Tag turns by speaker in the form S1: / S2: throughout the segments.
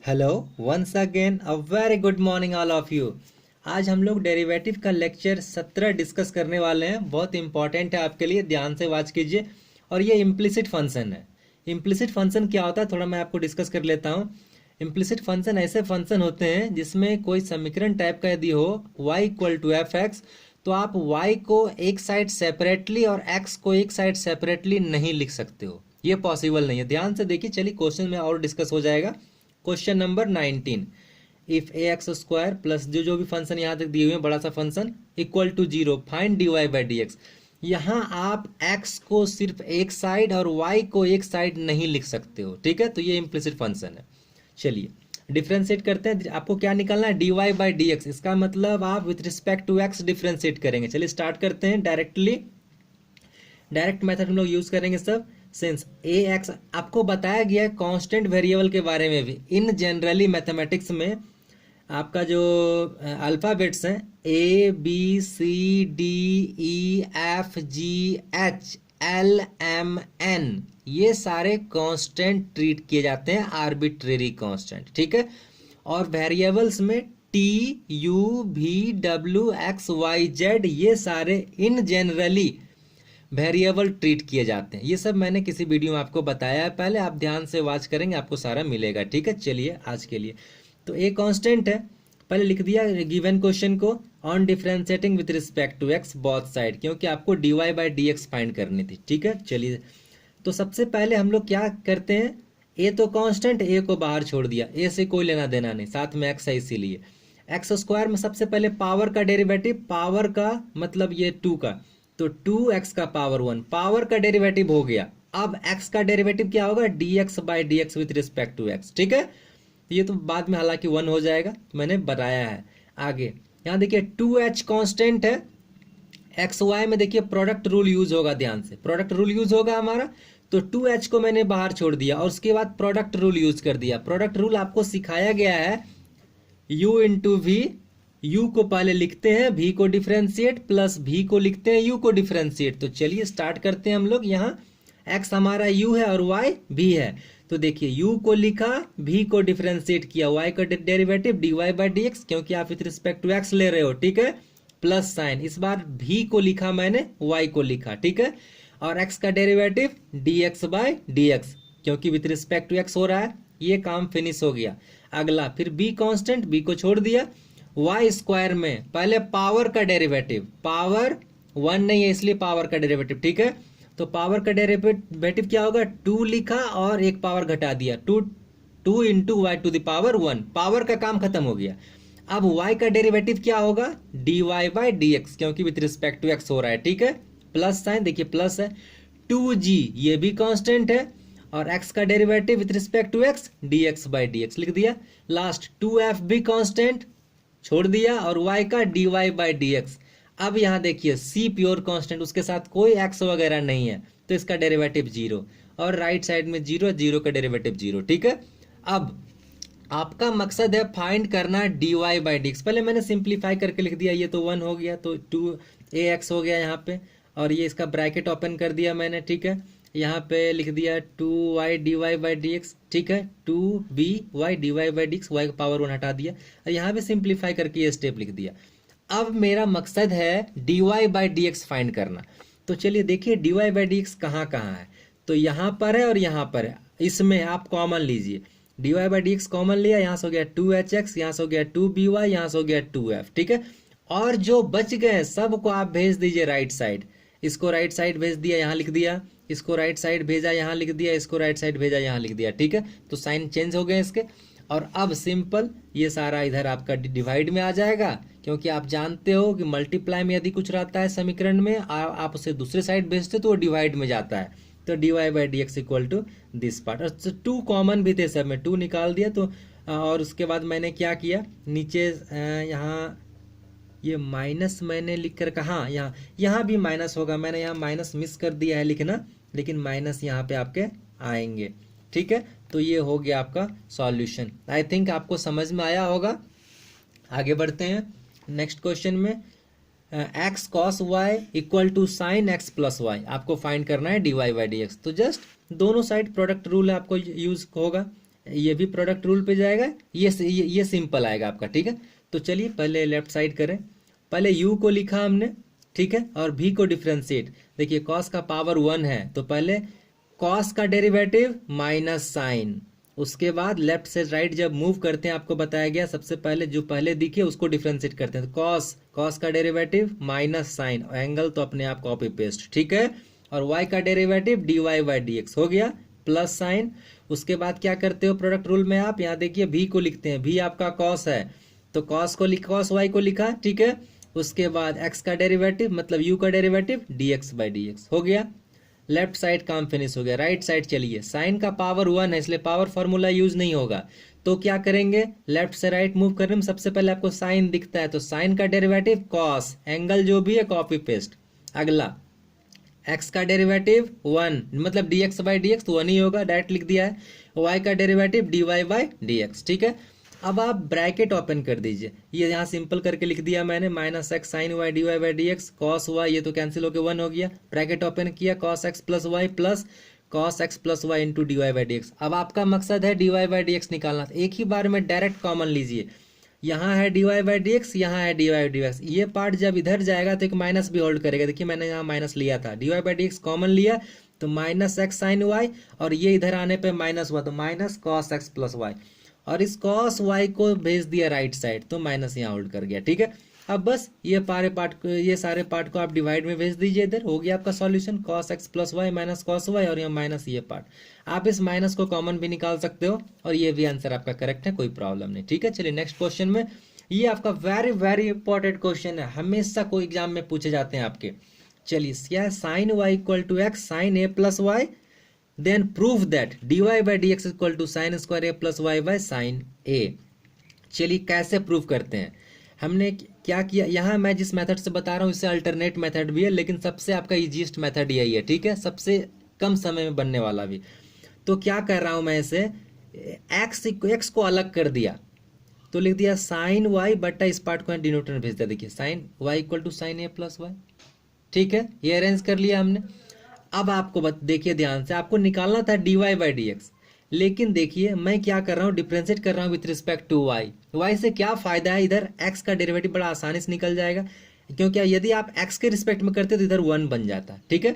S1: Hello once again a very good morning all of you. आज हम लोग derivative का लेक्चर 17 डिस्कस करने वाले हैं। बहुत इंपॉर्टेंट है आपके लिए, ध्यान से वॉच कीजिए। और ये इम्प्लिसिट फंक्शन है। इम्प्लिसिट फंक्शन क्या होता है थोड़ा मैं आपको डिस्कस कर लेता हूँ। इम्प्लिसिट फंक्शन ऐसे फंक्शन होते हैं जिसमें कोई समीकरण टाइप का यदि हो y equal to f x, तो आप y को एक साइड सेपरेटली और x को एक साइड सेपरेटली नहीं लिख सकते हो। ये पॉसिबल नहीं है। ध्यान से देखिए, चलिए क्वेश्चन में और डिस्कस हो जाएगा। Question number 19, if A x square plus जो जो भी फंक्शन यहाँ तक दिए हुए हैं बड़ा सा function equal to zero find d y by d x. यहाँ आप x को सिर्फ एक साइड और y को एक साइड नहीं लिख सकते हो, ठीक है। तो ये इम्प्लिसिट फंक्शन है। चलिए डिफ्रेंशिएट करते हैं। आपको क्या निकालना है, d y by d x. इसका मतलब आप with respect to x differentiate करेंगे। चलिए स्टार्ट करते हैं। डायरेक्ट मेथड हम लोग यूज करेंगे सब। सिंस ए एक्स आपको बताया गया है कांस्टेंट वेरिएबल के बारे में भी। इन जनरली मैथमेटिक्स में आपका जो अल्फाबेट्स हैं a b c d e f g h l m n, ये सारे कांस्टेंट ट्रीट किए जाते हैं, आर्बिट्रेरी कांस्टेंट, ठीक है। और वेरिएबल्स में टी यू वी डब्ल्यू एक्स वाई जेड, ये सारे इन जनरली वेरिएबल ट्रीट किए जाते हैं। ये सब मैंने किसी वीडियो में आपको बताया है पहले, आप ध्यान से वॉच करेंगे आपको सारा मिलेगा, ठीक है। चलिए आज के लिए तो ए कांस्टेंट है, पहले लिख दिया गिवन क्वेश्चन को on differentiating with respect to x both side, क्योंकि आपको d y by d x find करनी थी, ठीक है। चलिए तो सबसे पहले हम लोग क्या करते हैं, ए तो कांस्टेंट, ए को बाहर छोड़ दिया, ए से कोई लेना देना नहीं, साथ में एक्स है इसीलिए। एक्स स्क्वायर में सबसे पहले पावर का डेरिवेटिव, पावर का मतलब ये टू का, तो टू एक्स का पावर वन, पावर का डेरिवेटिव हो गया। अब एक्स का डेरिवेटिव क्या होगा, d x by d x with respect to x, ठीक है। ये तो बाद में हालांकि वन हो जाएगा, मैंने बताया है। आगे यहाँ देखिए टू एच कॉन्स्टेंट है, एक्स वाई में देखिए प्रोडक्ट रूल यूज होगा, ध्यान से प्रोडक्ट रूल यूज होगा हमारा। तो टू एच को मैंने बाहर छोड़ दिया और उसके बाद प्रोडक्ट रूल यूज कर दिया। प्रोडक्ट रूल आपको सिखाया गया है u इंटू वी, u को पहले लिखते हैं v को डिफरेंशिएट, प्लस v को लिखते हैं u को डिफरेंशिएट। तो चलिए स्टार्ट करते हैं हम लोग। यहाँ x हमारा u है और y v है, तो देखिए u को लिखा, v को डिफरेंशिएट किया, y का derivative dy by d x, क्योंकि आप विथ रिस्पेक्ट टू x ले रहे हो, ठीक है। प्लस साइन, इस बार v को लिखा मैंने, y को लिखा, ठीक है। और x का derivative dx by d x, क्योंकि विथ रिस्पेक्ट टू x हो रहा है। ये काम फिनिश हो गया। अगला फिर b कांस्टेंट, b को छोड़ दिया। y स्क्वायर में पहले पावर का डेरिवेटिव, पावर वन नहीं है इसलिए पावर का डेरिवेटिव, ठीक है। तो पावर का डेरिवेटिव क्या होगा, टू लिखा और एक पावर घटा दिया, two, two into y to the power one, power का काम खत्म हो गया। अब y का डेरिवेटिव क्या होगा, d y by d x, क्योंकि विथ रिस्पेक्ट टू x हो रहा है, ठीक है। प्लस साइन देखिए प्लस है, टू जी ये भी कांस्टेंट है, और x का derivative with respect to x d x by d x लिख दिया। लास्ट टू एफ भी कांस्टेंट छोड़ दिया, और y का d y by d x. अब यहाँ देखिए c प्योर कांस्टेंट, उसके साथ कोई x वगैरह नहीं है, तो इसका डेरिवेटिव जीरो, और राइट साइड में जीरो, जीरो का डेरिवेटिव जीरो, ठीक है। अब आपका मकसद है फाइंड करना d y by d x. पहले मैंने सिंप्लीफाई करके लिख दिया, ये तो वन हो गया, तो टू ए एक्स हो गया यहाँ पे, और ये इसका ब्रैकेट ओपन कर दिया मैंने, ठीक है। यहाँ पे लिख दिया two y d y by d x, ठीक है। Two b y d y by d x, y का पावर वन हटा दिया, और यहाँ पे सिंप्लीफाई करके ये स्टेप लिख दिया। अब मेरा मकसद है d y by d x find करना। तो चलिए देखिए d y by d x कहाँ कहाँ है, तो यहाँ पर है और यहाँ पर है। इसमें आप कॉमन लीजिए, d y by d x common लिया, यहाँ से हो गया टू एच एक्स, यहाँ से हो गया टू बी वाई, यहाँ से हो गया टू एफ, ठीक है। और जो बच गए सबको आप भेज दीजिए राइट साइड। इसको राइट साइड भेज दिया, यहाँ लिख दिया, इसको राइट साइड भेजा, यहाँ लिख दिया, इसको राइट साइड भेजा, यहाँ लिख दिया, ठीक है। तो साइन चेंज हो गए इसके, और अब सिंपल ये सारा इधर आपका डिवाइड में आ जाएगा, क्योंकि आप जानते हो कि मल्टीप्लाई में यदि कुछ रहता है समीकरण में, आप उसे दूसरे साइड भेजते तो वो डिवाइड में जाता है। तो d y by d x equal to this part, और टू कॉमन भी थे सब में, टू निकाल दिया। तो और उसके बाद मैंने क्या किया, नीचे यहाँ ये माइनस मैंने लिख कर कहा, यहाँ भी माइनस होगा, मैंने यहाँ माइनस मिस कर दिया है लिखना, लेकिन माइनस यहाँ पे आपके आएंगे, ठीक है। तो ये हो गया आपका सॉल्यूशन। आई थिंक आपको समझ में आया होगा। आगे बढ़ते हैं नेक्स्ट क्वेश्चन में। X cos y equal to sine x plus y, आपको फाइंड करना है d y by d x. तो जस्ट दोनों साइड प्रोडक्ट रूल आपको यूज होगा, ये भी प्रोडक्ट रूल पे जाएगा, ये सिंपल आएगा आपका, ठीक है। तो चलिए पहले लेफ्ट साइड करें। पहले u को लिखा हमने, ठीक है, और v को डिफ्रेंशिएट। देखिए cos का पावर 1 है, तो पहले cos का डेरिवेटिव माइनस साइन, उसके बाद लेफ्ट से राइट जब मूव करते हैं आपको बताया गया सबसे पहले जो पहले दिखे उसको डिफ्रेंशिएट करते हैं। तो cos का डेरिवेटिव माइनस साइन, एंगल तो अपने आप कॉपी पेस्ट, ठीक है। और y का डेरिवेटिव dy बाई dx हो गया प्लस साइन। उसके बाद क्या करते हो प्रोडक्ट रूल में आप, यहाँ देखिए v को लिखते हैं, v आपका cos है तो cos y को लिखा, ठीक है। उसके बाद x का डेरिवेटिव मतलब u का डेरिवेटिव dx बाई dx हो गया। लेफ्ट साइड काम फिनिश हो गया। राइट साइड चलिए, साइन का पावर 1 है इसलिए पावर फॉर्मूला यूज नहीं होगा, तो क्या करेंगे लेफ्ट से राइट मूव करने में सबसे पहले आपको साइन दिखता है तो साइन का डेरिवेटिव कॉस, एंगल जो भी है कॉपी पेस्ट। अगला x का डेरिवेटिव 1 मतलब dx बाई डी एक्स तो 1 ही होगा, डायरेक्ट लिख दिया है। y का डेरिवेटिव dy बाई dx, ठीक है। अब आप ब्रैकेट ओपन कर दीजिए, ये यहाँ सिंपल करके लिख दिया मैंने, minus x sine y d y by d x cos y, ये तो कैंसिल होकर 1 हो गया। ब्रैकेट ओपन किया, cos x plus y plus cos x plus y into d y by d x. अब आपका मकसद है d y by d x निकालना, तो एक ही बार में डायरेक्ट कॉमन लीजिए। यहाँ है d y by d x, यहाँ है डी वाई डी एक्स, ये पार्ट जब इधर जाएगा तो एक माइनस भी होल्ड करेगा। देखिए मैंने यहाँ माइनस लिया था, d y by d x common लिया तो माइनस एक्स साइन वाई, और ये इधर आने पे माइनस हुआ तो minus cos x plus y, और इस cos y को भेज दिया राइट साइड तो माइनस यहाँ होल्ड कर गया, ठीक है। अब बस ये सारे पार्ट को आप डिवाइड में भेज दीजिए, इधर हो गया आपका solution cos x plus y minus cos y, और यहाँ माइनस ये पार्ट। आप इस माइनस को कॉमन भी निकाल सकते हो और ये भी आंसर आपका करेक्ट है, कोई प्रॉब्लम नहीं, ठीक है। चलिए नेक्स्ट क्वेश्चन में, ये आपका वेरी वेरी इंपॉर्टेंट क्वेश्चन है, हमेशा कोई एग्जाम में पूछे जाते हैं आपके। चलिए क्या है, sine y equal to x sine a plus y, then prove that dy by dx equal to sin square a plus y by sin a। चलिए कैसे प्रूव करते हैं, हमने क्या किया, यहाँ मैं जिस मेथड से बता रहा हूँ इससे अल्टरनेट मेथड भी है, लेकिन सबसे आपका इजीएस्ट मेथड यही है, ठीक है, सबसे कम समय में बनने वाला भी। तो क्या कर रहा हूँ मैं, इसे x को अलग कर दिया तो लिख दिया साइन वाई बट्टा इस पार्ट को डिनोटर में भेज दिया। देखिए sine y equal to sine a plus y, ठीक है, ये अरेंज कर लिया हमने। अब आपको देखिए ध्यान से, आपको निकालना था d y by d x, लेकिन देखिए मैं क्या कर रहा हूँ, डिफ्रेंशिएट कर रहा हूँ with respect to y. Y से क्या फायदा है, इधर एक्स का डेरिवेटिव बड़ा आसानी से निकल जाएगा, क्योंकि यदि आप एक्स के रिस्पेक्ट में करते तो इधर 1 बन जाता, ठीक है।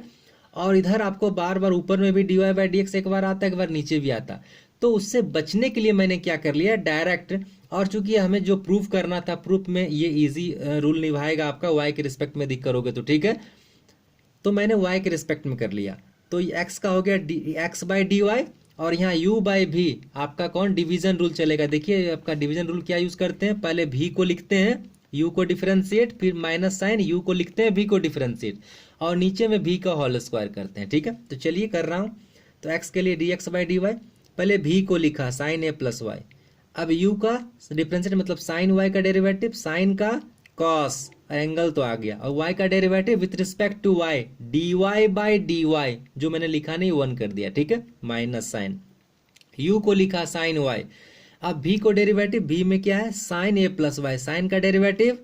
S1: और इधर आपको बार बार ऊपर में भी d y by d x एक बार आता है, एक बार नीचे भी आता। तो उससे बचने के लिए मैंने क्या कर लिया डायरेक्ट, और चूंकि हमें जो प्रूफ करना था, प्रूफ में ये ईजी रूल निभाएगा आपका, वाई के रिस्पेक्ट में दिख करोगे तो, ठीक है। तो मैंने y के रिस्पेक्ट में कर लिया, तो x का हो गया x बाई डी वाई, और यहाँ u बाई भी आपका कौन डिवीजन रूल चलेगा। देखिए आपका डिवीजन रूल क्या यूज करते हैं, पहले v को लिखते हैं, u को डिफरेंशिएट, फिर माइनस साइन u को लिखते हैं, v को डिफरेंशिएट, और नीचे में v का होल स्क्वायर करते हैं, ठीक है। तो चलिए कर रहा हूँ, तो x के लिए dx बाई डी वाई, पहले v को लिखा साइन a प्लस वाई, अब u का डिफरेंशिएट मतलब साइन y का डेरिवेटिव, साइन का कॉस, एंगल तो आ गया, और y का derivative with respect to y dy by d y, जो मैंने लिखा नहीं 1 कर दिया, ठीक है, माइनस साइन, u को लिखा साइन y। अब v को डेरिवेटिव, v में क्या है sine a plus y, sine का डेरिवेटिव,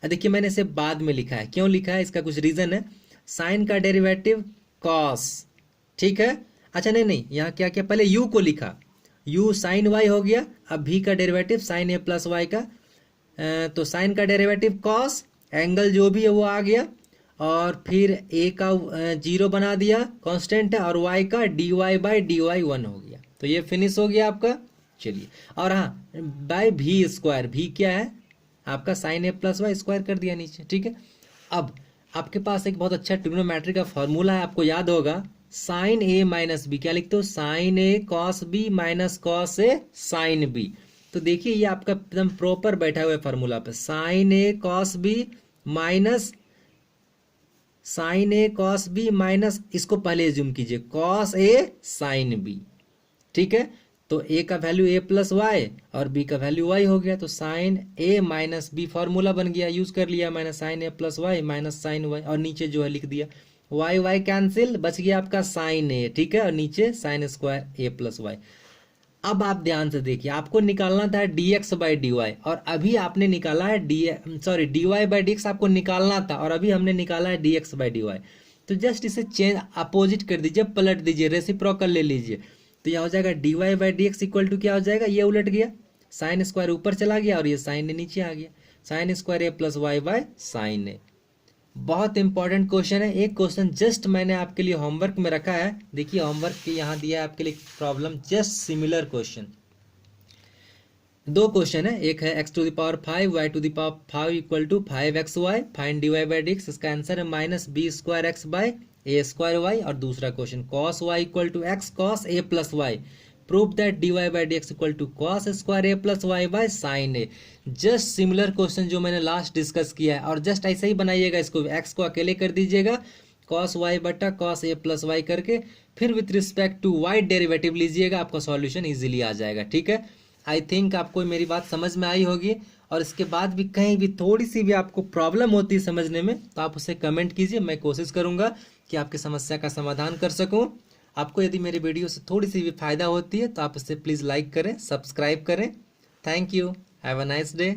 S1: देखिए मैंने इसे बाद में लिखा है, क्यों लिखा है इसका कुछ रीजन है, साइन का डेरिवेटिव कॉस, ठीक है। अच्छा नहीं, यहाँ क्या क्या, पहले u को लिखा, u साइन y हो गया, अब v का derivative sine a plus y का, तो साइन का डेरिवेटिव कॉस, एंगल जो भी है वो आ गया, और फिर a का 0 बना दिया कांस्टेंट है, और y का dy बाई डी वाई 1 हो गया, तो ये फिनिश हो गया आपका। चलिए, और हाँ बाय भी स्क्वायर, भी क्या है आपका sign a plus Y square कर दिया नीचे, ठीक है। अब आपके पास एक बहुत अच्छा ट्रिग्नोमेट्री का फॉर्मूला है, आपको याद होगा, साइन ए माइनस बी, क्या लिखते हो sign A cos B minus cos A sine B. तो देखिए ये आपका एकदम प्रॉपर बैठा हुआ है फॉर्मूला पे, साइन ए कॉस बी माइनस साइन ए कॉस बी माइनस, इसको पहले जूम कीजिए, कॉस ए साइन बी, ठीक है। तो ए का वैल्यू ए प्लस वाई और बी का वैल्यू वाई हो गया, तो sine a minus b formula बन गया, यूज कर लिया मैंने, sine a plus y minus sine y, और नीचे जो है लिख दिया वाई वाई कैंसिल, बच गया आपका साइन ए, ठीक है, और नीचे sign square a plus y. अब आप ध्यान से देखिए, आपको निकालना था dx बाई डी वाई, और अभी आपने निकाला है dy बाई डी एक्स आपको निकालना था, और अभी हमने निकाला है dx बाई डी वाई। तो जस्ट इसे चेंज अपोजिट कर दीजिए, पलट दीजिए, रेसिप्रोकल ले लीजिए, तो तो यह हो जाएगा dy by d x equal to क्या हो जाएगा, ये उलट गया, साइन स्क्वायर ऊपर चला गया और ये साइन नीचे आ गया, sine square a plus y by sine a. बहुत इंपॉर्टेंट क्वेश्चन है, एक क्वेश्चन जस्ट मैंने आपके लिए होमवर्क में रखा है, देखिए होमवर्क के यहाँ दिया है आपके लिए प्रॉब्लम, जस्ट सिमिलर क्वेश्चन। दो क्वेश्चन है, एक है x to the power 5 y to the power 5 equal to 5xy, find dy by d x, इसका आंसर है minus b square x by a square y. और दूसरा question cos y equal to x cos a plus y, prove that dy by d x equal to cos square a plus y by sine A. Just similar question जो मैंने last discuss किया है, और just ऐसे ही बनाइएगा, इसको x को अकेले कर दीजिएगा cos y बटा cos a प्लस वाई करके, फिर with respect to y derivative लीजिएगा, आपका सॉल्यूशन इजीली आ जाएगा। ठीक है, आई थिंक आपको मेरी बात समझ में आई होगी, और इसके बाद भी कहीं भी थोड़ी सी भी आपको प्रॉब्लम होती है समझने में तो आप उसे कमेंट कीजिए, मैं कोशिश करूंगा कि आपकी समस्या का समाधान कर सकूं। आपको यदि मेरी वीडियो से थोड़ी सी भी फायदा होती है तो आप इसे प्लीज़ लाइक करें, सब्सक्राइब करें। Thank you, have a nice day.